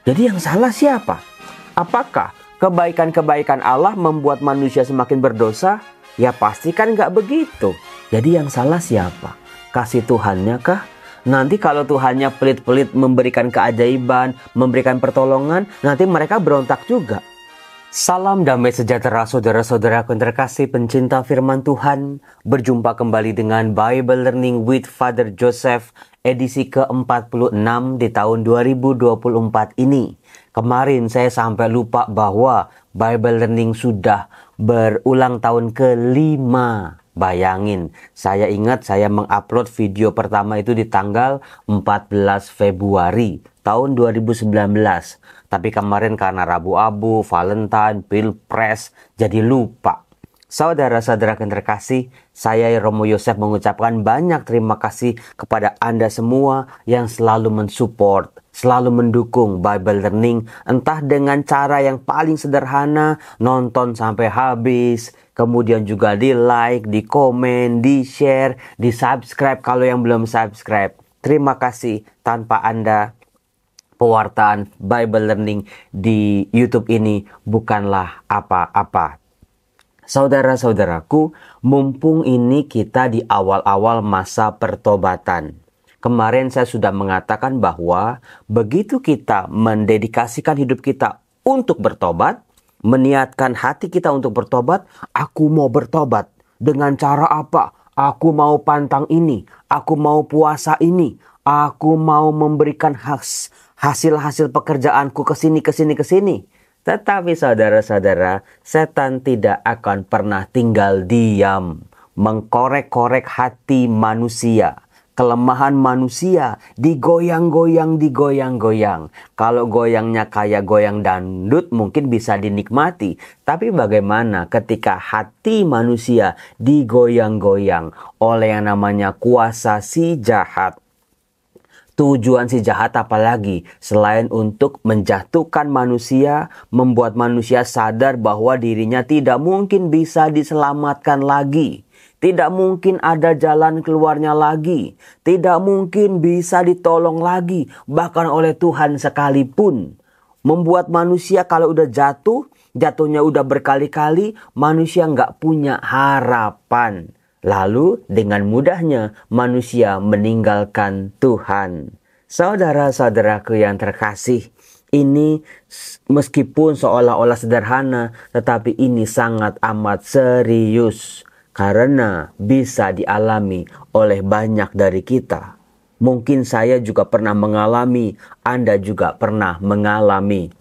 Jadi yang salah siapa? Apakah kebaikan-kebaikan Allah membuat manusia semakin berdosa? Ya pasti kan nggak begitu. Jadi yang salah siapa? Kasih Tuhannya kah? Nanti kalau Tuhannya pelit-pelit memberikan keajaiban, memberikan pertolongan, nanti mereka berontak juga. Salam damai sejahtera saudara-saudaraku yang terkasih pencinta firman Tuhan. Berjumpa kembali dengan Bible Learning with Father Joseph edisi ke-46 di tahun 2024 ini. Kemarin saya sampai lupa bahwa Bible Learning sudah berulang tahun ke-5. Bayangin, saya ingat saya mengupload video pertama itu di tanggal 14 Februari tahun 2019. Tapi kemarin karena Rabu-Abu, Valentine, Pilpres, jadi lupa. Saudara-saudara yang terkasih, saya Romo Yosef mengucapkan banyak terima kasih kepada Anda semua yang selalu mensupport, selalu mendukung Bible Learning, entah dengan cara yang paling sederhana, nonton sampai habis, kemudian juga di like, di komen, di share, di subscribe kalau yang belum subscribe. Terima kasih, tanpa Anda pewartaan Bible Learning di YouTube ini bukanlah apa-apa. Saudara-saudaraku, mumpung ini kita di awal-awal masa pertobatan. Kemarin saya sudah mengatakan bahwa begitu kita mendedikasikan hidup kita untuk bertobat, meniatkan hati kita untuk bertobat, aku mau bertobat. Dengan cara apa? Aku mau pantang ini, aku mau puasa ini, aku mau memberikan hasil-hasil pekerjaanku ke sini. Tetapi saudara-saudara, setan tidak akan pernah tinggal diam, mengkorek-korek hati manusia. Kelemahan manusia digoyang-goyang. Kalau goyangnya kayak goyang dangdut mungkin bisa dinikmati. Tapi bagaimana ketika hati manusia digoyang-goyang oleh yang namanya kuasa si jahat? Tujuan si jahat apalagi selain untuk menjatuhkan manusia, membuat manusia sadar bahwa dirinya tidak mungkin bisa diselamatkan lagi. Tidak mungkin ada jalan keluarnya lagi. Tidak mungkin bisa ditolong lagi. Bahkan oleh Tuhan sekalipun. Membuat manusia kalau udah jatuhnya udah berkali-kali, manusia nggak punya harapan. Lalu dengan mudahnya manusia meninggalkan Tuhan. Saudara-saudaraku yang terkasih, ini meskipun seolah-olah sederhana, tetapi ini sangat amat serius. Karena bisa dialami oleh banyak dari kita. Mungkin saya juga pernah mengalami, Anda juga pernah mengalami.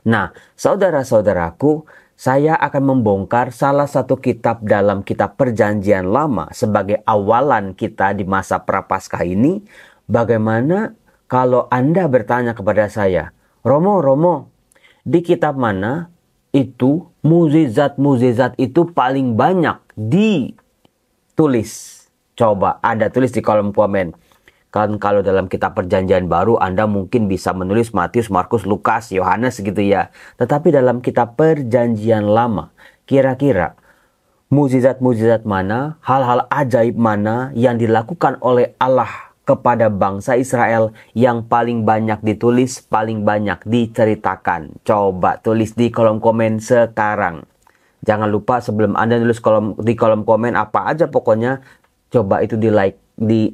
Nah, saudara-saudaraku, saya akan membongkar salah satu kitab dalam kitab Perjanjian Lama sebagai awalan kita di masa Prapaskah ini. Bagaimana kalau Anda bertanya kepada saya, Romo, di kitab mana itu mukjizat itu paling banyak ditulis? Coba Anda tulis di kolom komen. Kan kalau dalam kitab Perjanjian Baru Anda mungkin bisa menulis Matius, Markus, Lukas, Yohanes gitu ya. Tetapi dalam kitab Perjanjian Lama, kira-kira mukjizat-mukjizat mana, hal-hal ajaib mana yang dilakukan oleh Allah kepada bangsa Israel yang paling banyak ditulis, paling banyak diceritakan? Coba tulis di kolom komen sekarang. Jangan lupa sebelum Anda nulis di kolom komen apa aja pokoknya, coba itu di like, di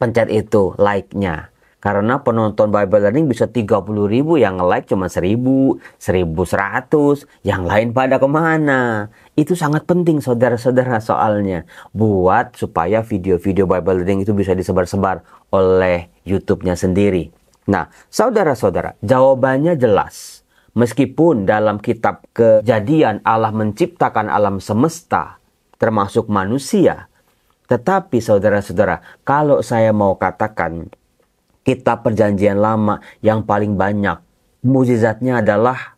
pencet itu like-nya. Karena penonton Bible Learning bisa 30.000, yang like cuma 1.000, 1.100, yang lain pada kemana? Itu sangat penting saudara-saudara soalnya. Buat supaya video-video Bible Learning itu bisa disebar-sebar oleh YouTube-nya sendiri. Nah, saudara-saudara, jawabannya jelas. Meskipun dalam kitab Kejadian Allah menciptakan alam semesta, termasuk manusia. Tetapi saudara-saudara, kalau saya mau katakan kitab Perjanjian Lama yang paling banyak mukjizatnya adalah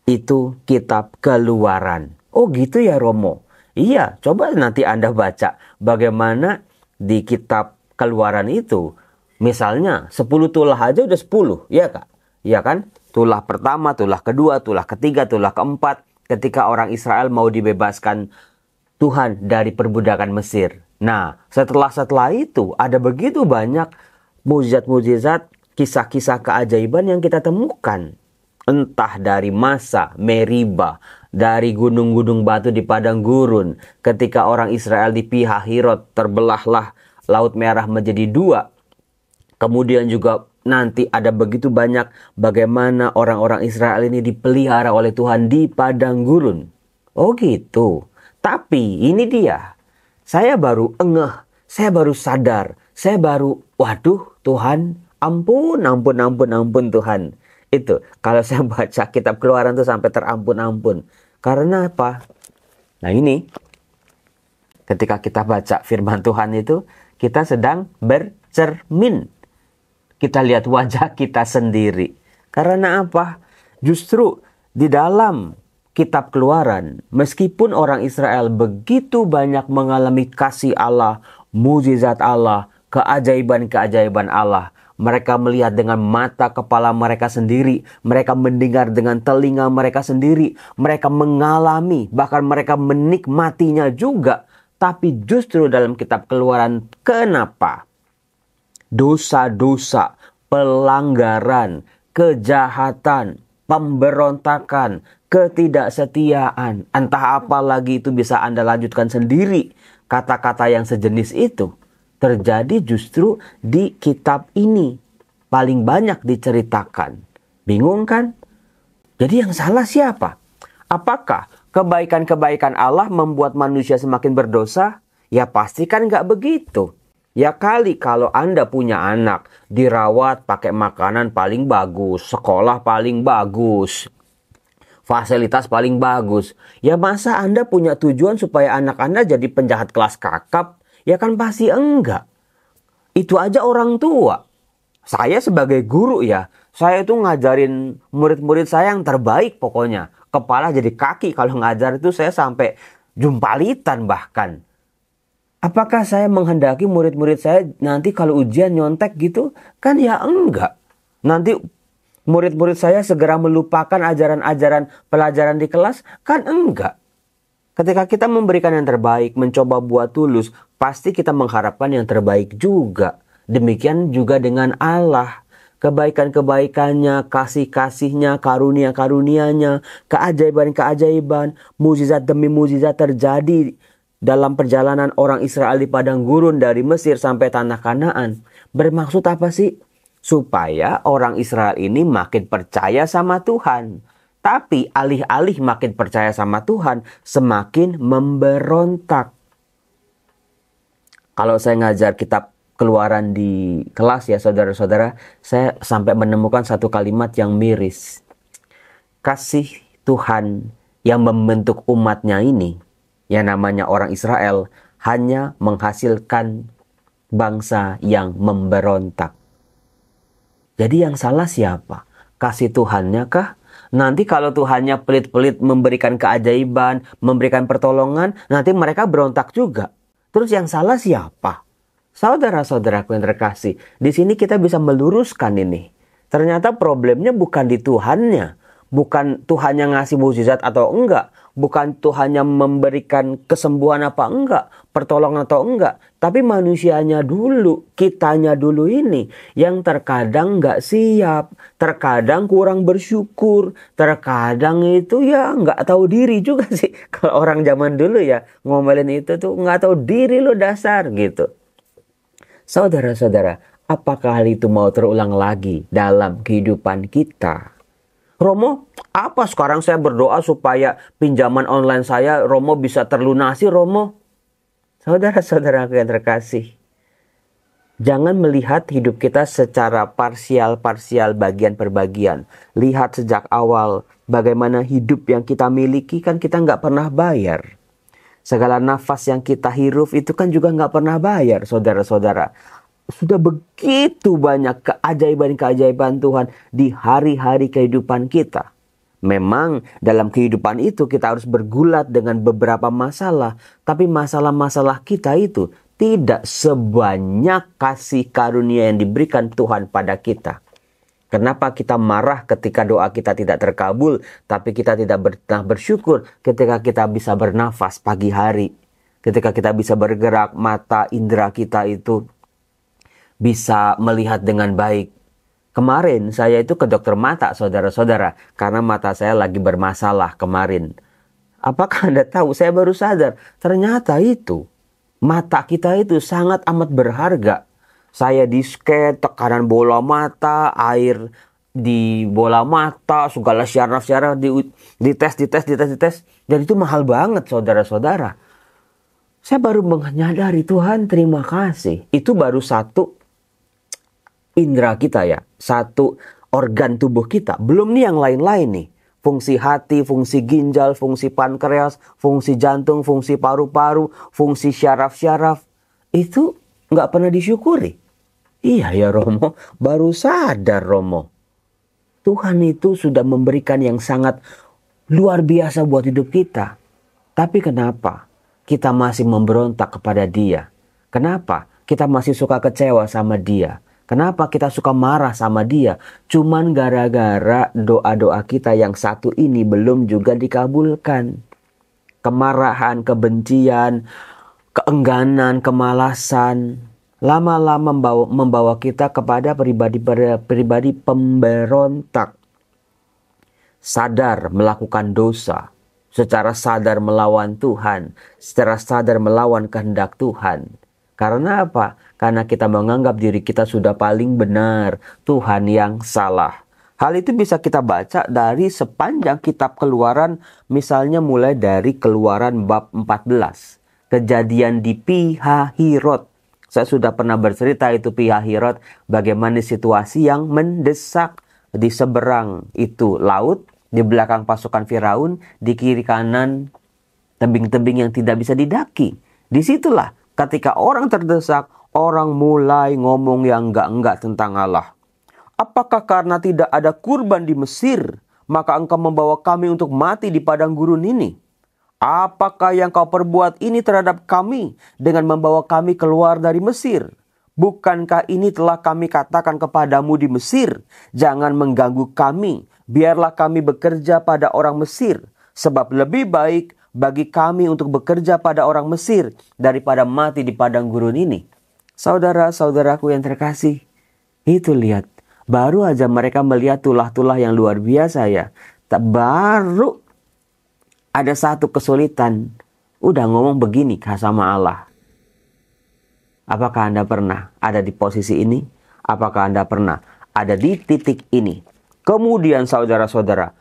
itu kitab Keluaran. Oh gitu ya Romo? Iya, coba nanti Anda baca bagaimana di kitab Keluaran itu. Misalnya 10 tulah aja udah 10, ya Kak? Ya kan? Tulah pertama, tulah kedua, tulah ketiga, tulah keempat. Ketika orang Israel mau dibebaskan Tuhan dari perbudakan Mesir. Nah, setelah itu ada begitu banyak mukjizat-mukjizat kisah-kisah keajaiban yang kita temukan. Entah dari Masa, Meriba, dari gunung-gunung batu di padang gurun, ketika orang Israel di Pihahirot terbelahlah Laut Merah menjadi dua. Kemudian juga nanti ada begitu banyak bagaimana orang-orang Israel ini dipelihara oleh Tuhan di padang gurun. Oh gitu. Tapi ini dia. Saya baru saya baru sadar, waduh Tuhan, ampun Tuhan. Itu, kalau saya baca kitab Keluaran tuh sampai terampun-ampun. Karena apa? Nah ini, ketika kita baca firman Tuhan itu, kita sedang bercermin. Kita lihat wajah kita sendiri. Karena apa? Justru di dalam kitab Keluaran, meskipun orang Israel begitu banyak mengalami kasih Allah, mujizat Allah, keajaiban-keajaiban Allah, mereka melihat dengan mata kepala mereka sendiri. Mereka mendengar dengan telinga mereka sendiri. Mereka mengalami, bahkan mereka menikmatinya juga. Tapi justru dalam kitab Keluaran, kenapa? Dosa-dosa, pelanggaran, kejahatan, pemberontakan, ketidaksetiaan, entah apa lagi itu bisa Anda lanjutkan sendiri. Kata-kata yang sejenis itu terjadi justru di kitab ini. Paling banyak diceritakan. Bingung kan? Jadi yang salah siapa? Apakah kebaikan-kebaikan Allah membuat manusia semakin berdosa? Ya pasti kan nggak begitu. Ya kali kalau Anda punya anak, dirawat pakai makanan paling bagus, sekolah paling bagus, fasilitas paling bagus. Ya masa Anda punya tujuan supaya anak Anda jadi penjahat kelas kakap? Ya kan pasti enggak. Itu aja orang tua. Saya sebagai guru ya, saya itu ngajarin murid-murid saya yang terbaik pokoknya. Kepala jadi kaki kalau ngajar itu saya sampai jumpalitan bahkan. Apakah saya menghendaki murid-murid saya nanti kalau ujian nyontek gitu? Kan ya enggak. Nanti murid-murid saya segera melupakan ajaran-ajaran pelajaran di kelas? Kan enggak. Ketika kita memberikan yang terbaik, mencoba buat tulus, pasti kita mengharapkan yang terbaik juga. Demikian juga dengan Allah. Kebaikan-kebaikannya, kasih-kasihnya, karunia-karunianya, keajaiban-keajaiban, mukjizat demi mukjizat terjadi dalam perjalanan orang Israel di padang gurun dari Mesir sampai tanah Kanaan. Bermaksud apa sih? Supaya orang Israel ini makin percaya sama Tuhan. Tapi alih-alih makin percaya sama Tuhan, semakin memberontak. Kalau saya ngajar kitab Keluaran di kelas ya saudara-saudara, saya sampai menemukan satu kalimat yang miris. Kasih Tuhan yang membentuk umatnya ini, yang namanya orang Israel, hanya menghasilkan bangsa yang memberontak. Jadi yang salah siapa? Kasih Tuhannya kah? Nanti kalau Tuhannya pelit-pelit memberikan keajaiban, memberikan pertolongan, nanti mereka berontak juga. Terus yang salah siapa? Saudara-saudaraku yang terkasih, di sini kita bisa meluruskan ini. Ternyata problemnya bukan di Tuhannya. Bukan Tuhannya ngasih mukjizat atau enggak. Bukan Tuhannya memberikan kesembuhan apa enggak. Pertolongan atau enggak. Tapi manusianya dulu. Kitanya dulu ini. Yang terkadang enggak siap. Terkadang kurang bersyukur. Terkadang itu ya enggak tahu diri juga sih. Kalau orang zaman dulu ya ngomelin itu tuh enggak tahu diri lo dasar gitu. Saudara-saudara, apakah hal itu mau terulang lagi dalam kehidupan kita? Romo, apa sekarang saya berdoa supaya pinjaman online saya, Romo bisa terlunasi, Romo? Saudara-saudara yang terkasih, jangan melihat hidup kita secara parsial-parsial, bagian per bagian. Lihat sejak awal bagaimana hidup yang kita miliki kan kita nggak pernah bayar. Segala nafas yang kita hirup itu kan juga nggak pernah bayar, saudara-saudara. Sudah begitu banyak keajaiban-keajaiban Tuhan di hari-hari kehidupan kita. Memang dalam kehidupan itu kita harus bergulat dengan beberapa masalah. Tapi masalah-masalah kita itu tidak sebanyak kasih karunia yang diberikan Tuhan pada kita. Kenapa kita marah ketika doa kita tidak terkabul, tapi kita tidak pernah bersyukur ketika kita bisa bernafas pagi hari. Ketika kita bisa bergerak, mata indera kita itu bisa melihat dengan baik. Kemarin saya itu ke dokter mata, saudara-saudara, karena mata saya lagi bermasalah kemarin. Apakah Anda tahu, saya baru sadar, ternyata itu, mata kita itu sangat amat berharga. Saya di-scan tekanan bola mata, air di bola mata, segala syaraf-syaraf dites. Dan itu mahal banget, saudara-saudara. Saya baru menyadari, Tuhan terima kasih. Itu baru satu indera kita ya, satu organ tubuh kita. Belum nih yang lain-lain nih. Fungsi hati, fungsi ginjal, fungsi pankreas, fungsi jantung, fungsi paru-paru, fungsi syaraf-syaraf. Itu nggak pernah disyukuri. Iya ya Romo, baru sadar Romo. Tuhan itu sudah memberikan yang sangat luar biasa buat hidup kita. Tapi kenapa kita masih memberontak kepada Dia? Kenapa kita masih suka kecewa sama Dia? Kenapa kita suka marah sama Dia? Cuman gara-gara doa-doa kita yang satu ini belum juga dikabulkan. Kemarahan, kebencian, keengganan, kemalasan lama-lama membawa kita kepada pribadi pemberontak. Sadar melakukan dosa, secara sadar melawan Tuhan, secara sadar melawan kehendak Tuhan. Karena apa? Karena kita menganggap diri kita sudah paling benar, Tuhan yang salah. Hal itu bisa kita baca dari sepanjang kitab Keluaran, misalnya mulai dari Keluaran bab 14. Kejadian di Pihahirot. Saya sudah pernah bercerita itu Pihahirot, bagaimana situasi yang mendesak. Di seberang itu laut, di belakang pasukan Firaun, di kiri kanan tebing-tebing yang tidak bisa didaki. Disitulah ketika orang terdesak, orang mulai ngomong yang enggak-enggak tentang Allah. Apakah karena tidak ada kurban di Mesir, maka engkau membawa kami untuk mati di padang gurun ini? Apakah yang kau perbuat ini terhadap kami dengan membawa kami keluar dari Mesir? Bukankah ini telah kami katakan kepadamu di Mesir? Jangan mengganggu kami, biarlah kami bekerja pada orang Mesir. Sebab lebih baik bagi kami untuk bekerja pada orang Mesir daripada mati di padang gurun ini. Saudara-saudaraku yang terkasih, itu lihat. Baru aja mereka melihat tulah-tulah yang luar biasa ya. Baru ada satu kesulitan, udah ngomong begini sama Allah. Apakah Anda pernah ada di posisi ini? Apakah Anda pernah ada di titik ini? Kemudian saudara-saudara,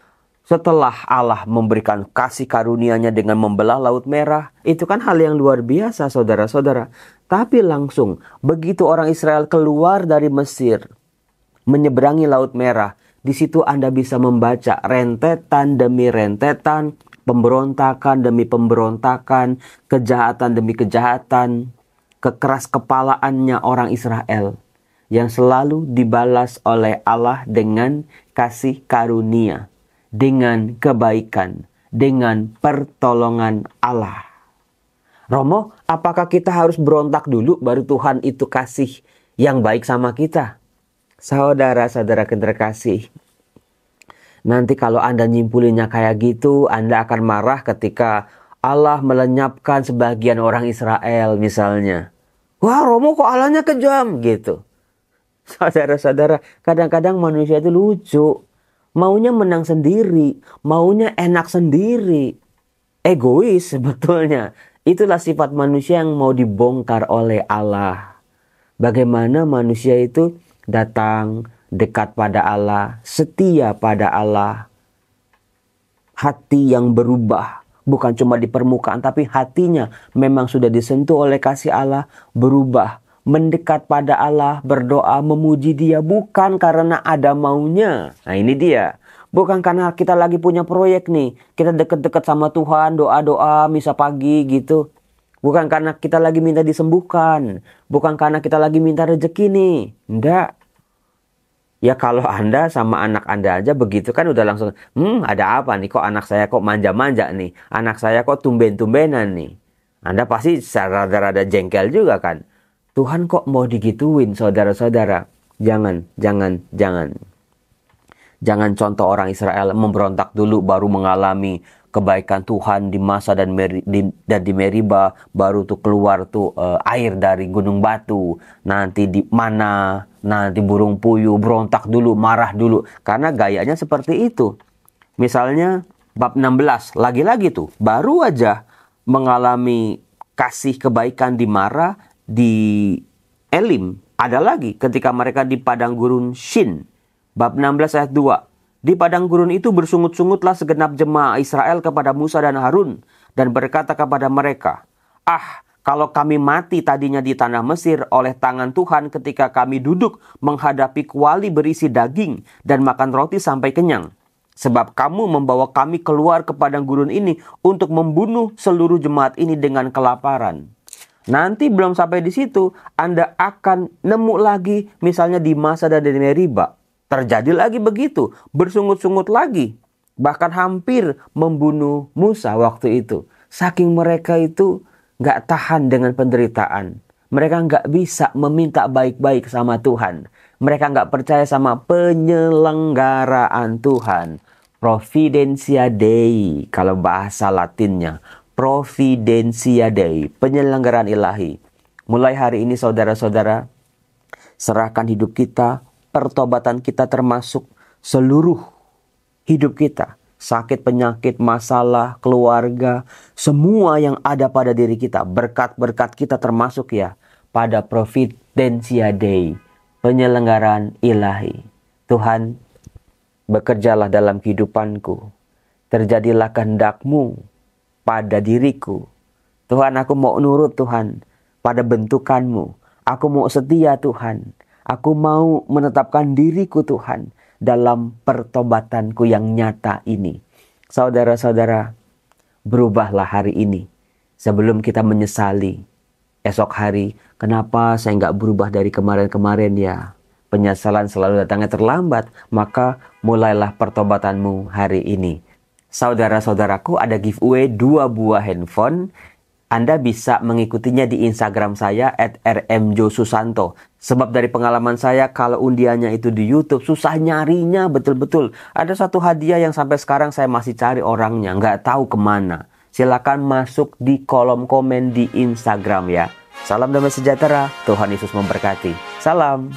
setelah Allah memberikan kasih karunia-Nya dengan membelah Laut Merah, itu kan hal yang luar biasa saudara-saudara. Tapi langsung begitu orang Israel keluar dari Mesir, menyeberangi Laut Merah, di situ Anda bisa membaca rentetan demi rentetan, pemberontakan demi pemberontakan, kejahatan demi kejahatan, kekeras kepalaannya orang Israel yang selalu dibalas oleh Allah dengan kasih karunia, dengan kebaikan, dengan pertolongan Allah. Romo, apakah kita harus berontak dulu baru Tuhan itu kasih yang baik sama kita? Saudara-saudara terkasih, nanti kalau Anda nyimpulinnya kayak gitu, Anda akan marah ketika Allah melenyapkan sebagian orang Israel misalnya. Wah Romo kok Allahnya kejam gitu. Saudara-saudara, kadang-kadang manusia itu lucu. Maunya menang sendiri, maunya enak sendiri. Egois sebetulnya. Itulah sifat manusia yang mau dibongkar oleh Allah. Bagaimana manusia itu datang dekat pada Allah, setia pada Allah. Hati yang berubah, bukan cuma di permukaan, tapi hatinya memang sudah disentuh oleh kasih Allah, berubah, mendekat pada Allah, berdoa, memuji Dia, bukan karena ada maunya. Nah ini dia, bukan karena kita lagi punya proyek nih, kita deket-deket sama Tuhan, doa-doa, misa pagi gitu. Bukan karena kita lagi minta disembuhkan, bukan karena kita lagi minta rezeki nih, enggak. Ya kalau Anda sama anak Anda aja begitu kan udah langsung, ada apa nih, kok anak saya kok manja-manja nih, anak saya kok tumben-tumbenan nih. Anda pasti rada-rada jengkel juga kan. Tuhan kok mau digituin saudara-saudara. Jangan. Jangan contoh orang Israel memberontak dulu baru mengalami kebaikan Tuhan di Masa dan di Meriba, baru tuh keluar tuh air dari gunung batu. Nanti di mana, nanti burung puyuh berontak dulu, marah dulu, karena gayanya seperti itu. Misalnya bab 16, lagi-lagi tuh baru aja mengalami kasih kebaikan di Mara, di Elim. Ada lagi ketika mereka di padang gurun Shin. Bab 16 ayat 2. Di padang gurun itu bersungut-sungutlah segenap jemaah Israel kepada Musa dan Harun, dan berkata kepada mereka, "Ah, kalau kami mati tadinya di tanah Mesir oleh tangan Tuhan ketika kami duduk menghadapi kuali berisi daging dan makan roti sampai kenyang. Sebab kamu membawa kami keluar ke padang gurun ini untuk membunuh seluruh jemaat ini dengan kelaparan." Nanti belum sampai di situ, Anda akan nemu lagi misalnya di Masa dan di Meriba. Terjadi lagi begitu, bersungut-sungut lagi. Bahkan hampir membunuh Musa waktu itu. Saking mereka itu gak tahan dengan penderitaan. Mereka gak bisa meminta baik-baik sama Tuhan. Mereka gak percaya sama penyelenggaraan Tuhan. Providentia Dei, kalau bahasa Latinnya. Providentia Dei, penyelenggaraan ilahi. Mulai hari ini saudara-saudara, serahkan hidup kita, pertobatan kita termasuk seluruh hidup kita. Sakit, penyakit, masalah, keluarga, semua yang ada pada diri kita. Berkat-berkat kita termasuk ya pada Providentia Dei, penyelenggaraan ilahi. Tuhan, bekerjalah dalam kehidupanku. Terjadilah kehendak-Mu pada diriku. Tuhan, aku mau nurut Tuhan pada bentukan-Mu. Aku mau setia Tuhan. Aku mau menetapkan diriku Tuhan dalam pertobatanku yang nyata ini. Saudara-saudara, berubahlah hari ini sebelum kita menyesali esok hari. Kenapa saya nggak berubah dari kemarin-kemarin ya? Penyesalan selalu datangnya terlambat. Maka mulailah pertobatanmu hari ini. Saudara-saudaraku, ada giveaway 2 buah handphone. Anda bisa mengikutinya di Instagram saya @rmjosusanto. Sebab dari pengalaman saya, kalau undiannya itu di YouTube, susah nyarinya betul-betul. Ada satu hadiah yang sampai sekarang saya masih cari orangnya, nggak tahu kemana. Silakan masuk di kolom komen di Instagram ya. Salam damai sejahtera, Tuhan Yesus memberkati. Salam.